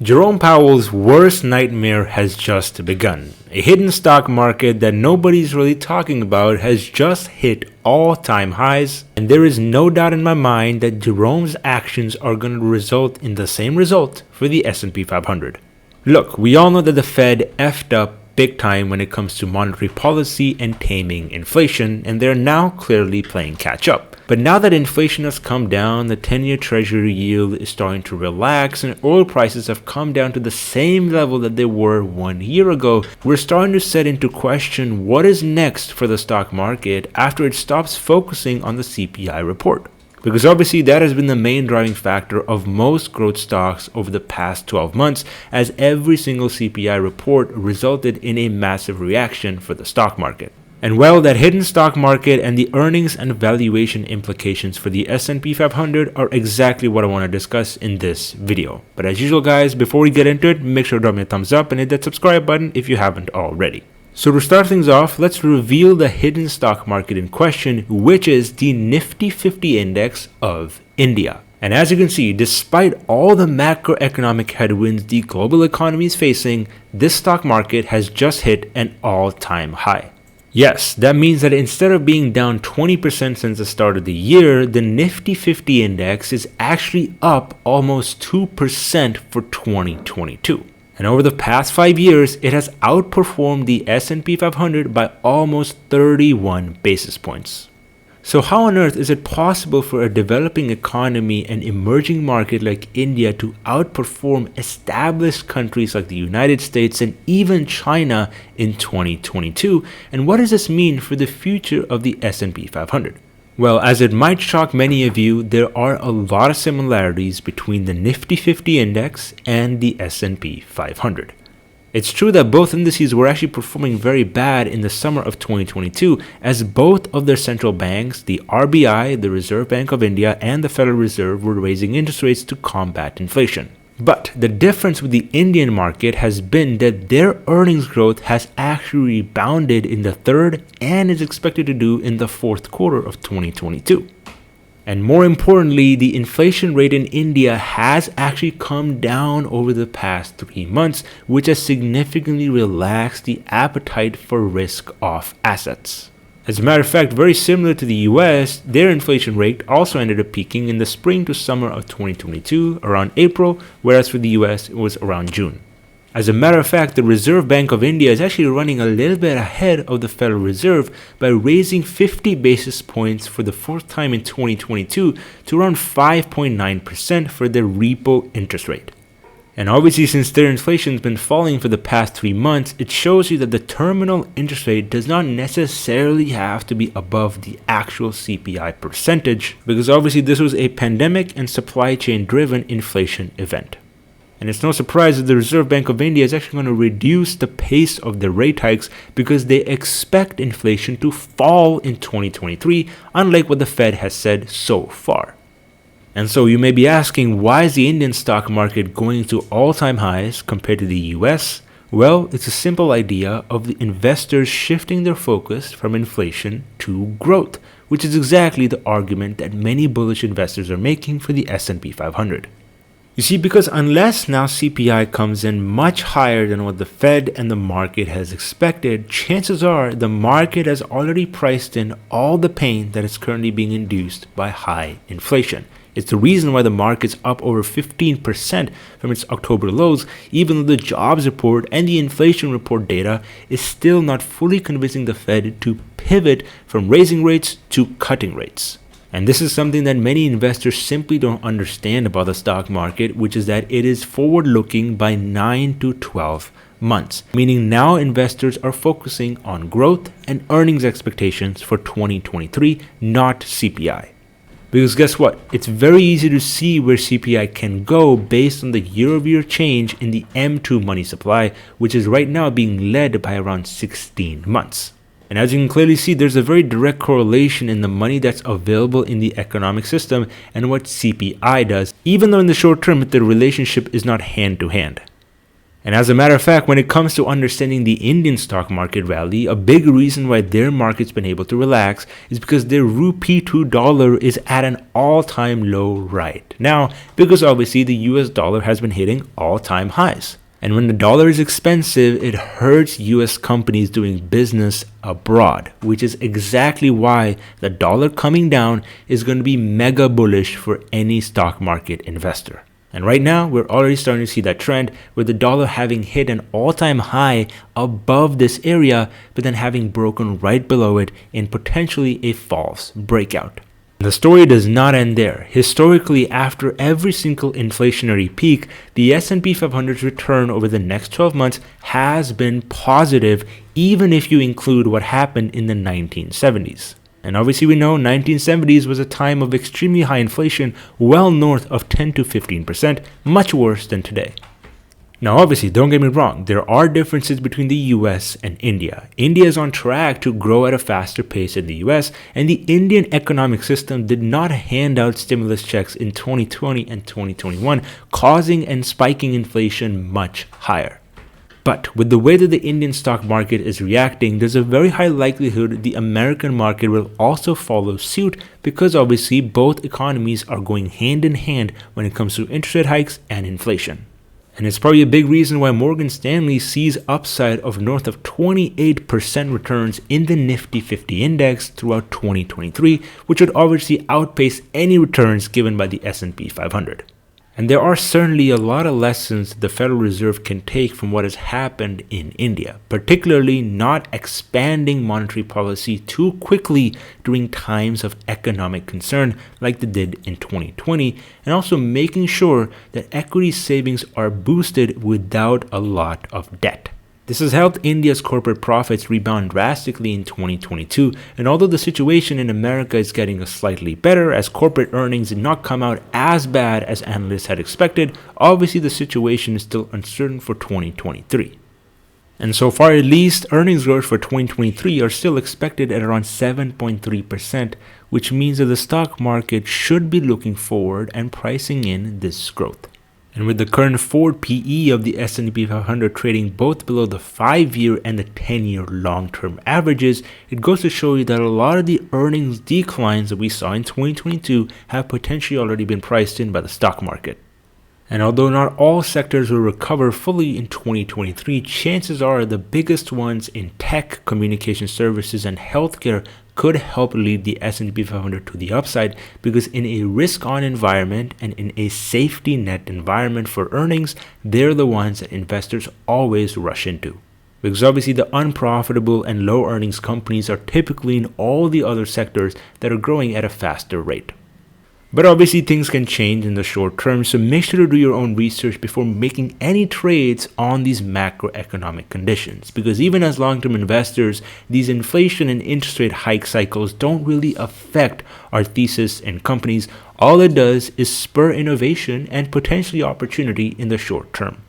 Jerome Powell's worst nightmare has just begun. A hidden stock market that nobody's really talking about has just hit all-time highs, and there is no doubt in my mind that Jerome's actions are going to result in the same result for the S&P 500. Look, we all know that the Fed effed up big time when it comes to monetary policy and taming inflation, and they're now clearly playing catch up. But now that inflation has come down, the 10-year treasury yield is starting to relax, and oil prices have come down to the same level that they were 1 year ago, we're starting to set into question what is next for the stock market after it stops focusing on the CPI report. Because obviously that has been the main driving factor of most growth stocks over the past 12 months, as every single CPI report resulted in a massive reaction for the stock market. And well, that hidden stock market and the earnings and valuation implications for the S&P 500 are exactly what I want to discuss in this video. But as usual guys, before we get into it, make sure to drop me a thumbs up and hit that subscribe button if you haven't already. So to start things off, let's reveal the hidden stock market in question, which is the Nifty 50 index of India. And as you can see, despite all the macroeconomic headwinds the global economy is facing, this stock market has just hit an all-time high. Yes, that means that instead of being down 20% since the start of the year, the Nifty 50 index is actually up almost 2% for 2022. And over the past 5 years, it has outperformed the S&P 500 by almost 31 basis points. So how on earth is it possible for a developing economy and emerging market like India to outperform established countries like the United States and even China in 2022? And what does this mean for the future of the S&P 500? Well, as it might shock many of you, there are a lot of similarities between the Nifty 50 index and the S&P 500. It's true that both indices were actually performing very bad in the summer of 2022, as both of their central banks, the RBI, the Reserve Bank of India, and the Federal Reserve were raising interest rates to combat inflation. But the difference with the Indian market has been that their earnings growth has actually rebounded in the third and is expected to do in the fourth quarter of 2022. And more importantly, the inflation rate in India has actually come down over the past 3 months, which has significantly relaxed the appetite for risk-off assets. As a matter of fact, very similar to the US, their inflation rate also ended up peaking in the spring to summer of 2022 around April, whereas for the US it was around June. As a matter of fact, the Reserve Bank of India is actually running a little bit ahead of the Federal Reserve by raising 50 basis points for the fourth time in 2022 to around 5.9% for their repo interest rate. And obviously, since their inflation has been falling for the past 3 months, it shows you that the terminal interest rate does not necessarily have to be above the actual CPI percentage, because obviously this was a pandemic and supply chain driven inflation event. And it's no surprise that the Reserve Bank of India is actually going to reduce the pace of their rate hikes because they expect inflation to fall in 2023, unlike what the Fed has said so far. And so you may be asking, why is the Indian stock market going to all-time highs compared to the US? Well, it's a simple idea of the investors shifting their focus from inflation to growth, which is exactly the argument that many bullish investors are making for the S&P 500. You see, because unless now CPI comes in much higher than what the Fed and the market has expected, chances are the market has already priced in all the pain that is currently being induced by high inflation. It's the reason why the market's up over 15% from its October lows, even though the jobs report and the inflation report data is still not fully convincing the Fed to pivot from raising rates to cutting rates. And this is something that many investors simply don't understand about the stock market, which is that it is forward-looking by 9 to 12 months, meaning now investors are focusing on growth and earnings expectations for 2023, not CPI. Because guess what? It's very easy to see where CPI can go based on the year-over-year change in the M2 money supply, which is right now being led by around 16 months. And as you can clearly see, there's a very direct correlation in the money that's available in the economic system and what CPI does, even though in the short term the relationship is not hand to hand. And as a matter of fact, when it comes to understanding the Indian stock market rally, a big reason why their market's been able to relax is because their rupee to dollar is at an all-time low right now, because obviously the US dollar has been hitting all-time highs. And when the dollar is expensive, it hurts US companies doing business abroad, which is exactly why the dollar coming down is going to be mega bullish for any stock market investor. And right now, we're already starting to see that trend with the dollar having hit an all-time high above this area, but then having broken right below it in potentially a false breakout. The story does not end there. Historically, after every single inflationary peak, the S&P 500's return over the next 12 months has been positive, even if you include what happened in the 1970s. And obviously we know 1970s was a time of extremely high inflation, well north of 10 to 15%, much worse than today. Now obviously, don't get me wrong, there are differences between the US and India. India is on track to grow at a faster pace than the US, and the Indian economic system did not hand out stimulus checks in 2020 and 2021, causing and spiking inflation much higher. But with the way that the Indian stock market is reacting, there's a very high likelihood the American market will also follow suit, because obviously both economies are going hand in hand when it comes to interest rate hikes and inflation. And it's probably a big reason why Morgan Stanley sees upside of north of 28% returns in the Nifty 50 index throughout 2023, which would obviously outpace any returns given by the S&P 500. And there are certainly a lot of lessons the Federal Reserve can take from what has happened in India, particularly not expanding monetary policy too quickly during times of economic concern like they did in 2020, and also making sure that equity savings are boosted without a lot of debt. This has helped India's corporate profits rebound drastically in 2022, and although the situation in America is getting slightly better as corporate earnings did not come out as bad as analysts had expected, obviously the situation is still uncertain for 2023. And so far at least, earnings growth for 2023 are still expected at around 7.3%, which means that the stock market should be looking forward and pricing in this growth. And with the current forward PE of the S&P 500 trading both below the 5-year and the 10-year long-term averages, it goes to show you that a lot of the earnings declines that we saw in 2022 have potentially already been priced in by the stock market. And although not all sectors will recover fully in 2023, chances are the biggest ones in tech, communication services, and healthcare could help lead the S&P 500 to the upside, because in a risk-on environment and in a safety net environment for earnings, they're the ones that investors always rush into. Because obviously the unprofitable and low earnings companies are typically in all the other sectors that are growing at a faster rate. But obviously things can change in the short term, so make sure to do your own research before making any trades on these macroeconomic conditions. Because even as long-term investors, these inflation and interest rate hike cycles don't really affect our thesis in companies. All it does is spur innovation and potentially opportunity in the short term.